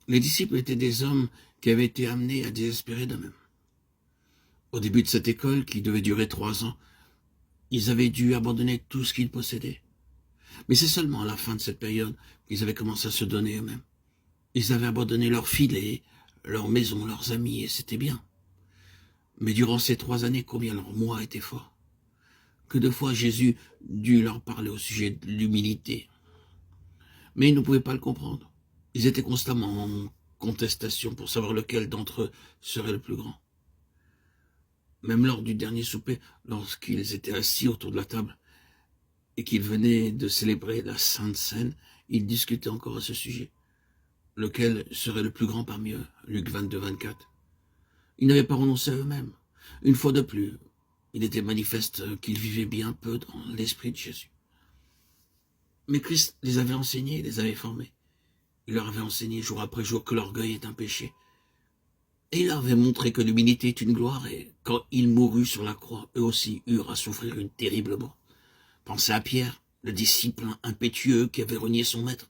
Les disciples étaient des hommes qui avaient été amenés à désespérer d'eux-mêmes. Au début de cette école, qui devait durer 3 ans, ils avaient dû abandonner tout ce qu'ils possédaient. Mais c'est seulement à la fin de cette période qu'ils avaient commencé à se donner eux-mêmes. Ils avaient abandonné leurs filets, leurs maisons, leurs amis, et c'était bien. Mais durant ces 3 années, combien leur moi était fort. Que de fois Jésus dut leur parler au sujet de l'humilité. Mais ils ne pouvaient pas le comprendre. Ils étaient constamment en contestation pour savoir lequel d'entre eux serait le plus grand. Même lors du dernier souper, lorsqu'ils étaient assis autour de la table et qu'ils venaient de célébrer la Sainte Seine, ils discutaient encore à ce sujet. Lequel serait le plus grand parmi eux? Luc 22, 24. Ils n'avaient pas renoncé à eux-mêmes. Une fois de plus, il était manifeste qu'ils vivaient bien peu dans l'esprit de Jésus. Mais Christ les avait enseignés, les avait formés. Il leur avait enseigné jour après jour que l'orgueil est un péché. Et il leur avait montré que l'humilité est une gloire, et quand il mourut sur la croix, eux aussi eurent à souffrir une terrible mort. Pensez à Pierre, le disciple impétueux qui avait renié son maître.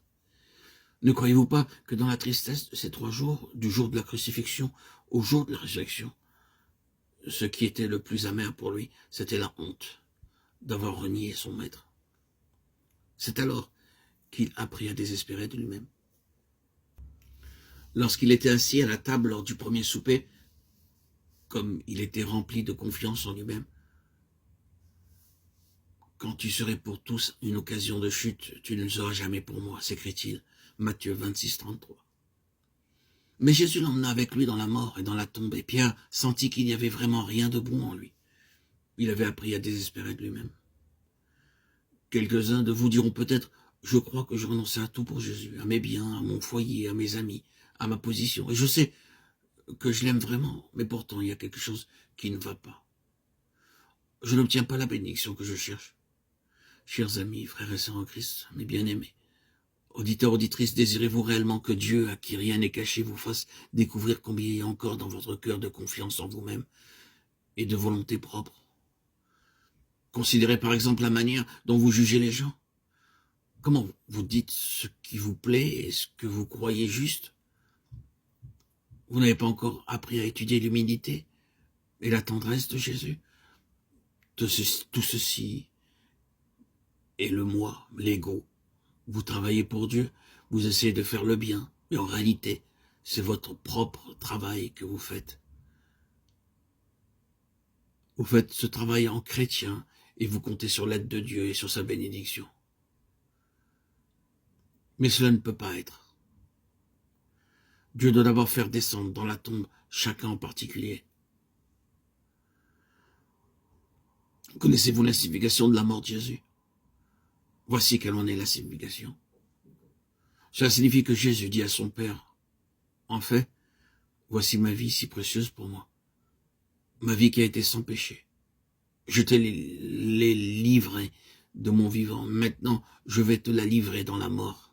Ne croyez-vous pas que dans la tristesse de ces 3 jours, du jour de la crucifixion au jour de la résurrection, ce qui était le plus amer pour lui, c'était la honte d'avoir renié son maître. C'est alors qu'il apprit à désespérer de lui-même. Lorsqu'il était assis à la table lors du premier souper, comme il était rempli de confiance en lui-même, « Quand tu serais pour tous une occasion de chute, tu ne le seras jamais pour moi », s'écrie-t-il. Matthieu 26, 33. Mais Jésus l'emmena avec lui dans la mort et dans la tombe, et Pierre sentit qu'il n'y avait vraiment rien de bon en lui. Il avait appris à désespérer de lui-même. Quelques-uns de vous diront peut-être, je crois que je renonçais à tout pour Jésus, à mes biens, à mon foyer, à mes amis, à ma position. Et je sais que je l'aime vraiment, mais pourtant il y a quelque chose qui ne va pas. Je n'obtiens pas la bénédiction que je cherche. Chers amis, frères et sœurs en Christ, mes bien-aimés, auditeurs, auditrices, désirez-vous réellement que Dieu, à qui rien n'est caché, vous fasse découvrir combien il y a encore dans votre cœur de confiance en vous-même et de volonté propre? Considérez par exemple la manière dont vous jugez les gens. Comment vous dites ce qui vous plaît et ce que vous croyez juste? Vous n'avez pas encore appris à étudier l'humilité et la tendresse de Jésus? Tout ceci est le moi, l'ego. Vous travaillez pour Dieu, vous essayez de faire le bien, mais en réalité, c'est votre propre travail que vous faites. Vous faites ce travail en chrétien et vous comptez sur l'aide de Dieu et sur sa bénédiction. Mais cela ne peut pas être. Dieu doit d'abord faire descendre dans la tombe chacun en particulier. Connaissez-vous la signification de la mort de Jésus? Voici quelle en est la signification. Cela signifie que Jésus dit à son Père, « En fait, voici ma vie si précieuse pour moi, ma vie qui a été sans péché. Je t'ai l'ai livrée de mon vivant. Maintenant, je vais te la livrer dans la mort. »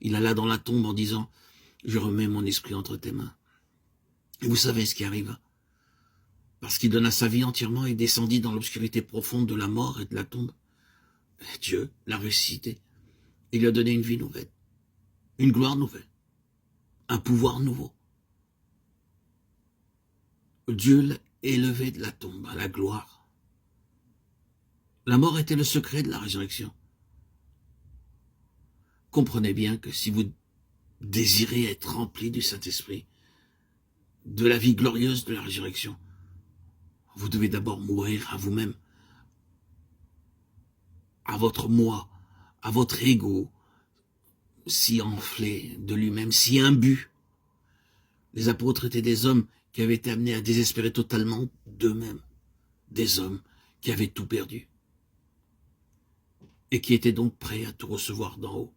Il alla dans la tombe en disant, « Je remets mon esprit entre tes mains. » Et vous savez ce qui arriva. Parce qu'il donna sa vie entièrement et descendit dans l'obscurité profonde de la mort et de la tombe. Et Dieu l'a ressuscité. Il lui a donné une vie nouvelle, une gloire nouvelle, un pouvoir nouveau. Dieu l'a élevé de la tombe à la gloire. La mort était le secret de la résurrection. Comprenez bien que si vous désirez être rempli du Saint-Esprit, de la vie glorieuse de la résurrection, vous devez d'abord mourir à vous-même, à votre moi, à votre ego, si enflé de lui-même, si imbu. Les apôtres étaient des hommes qui avaient été amenés à désespérer totalement d'eux-mêmes, des hommes qui avaient tout perdu et qui étaient donc prêts à tout recevoir d'en haut.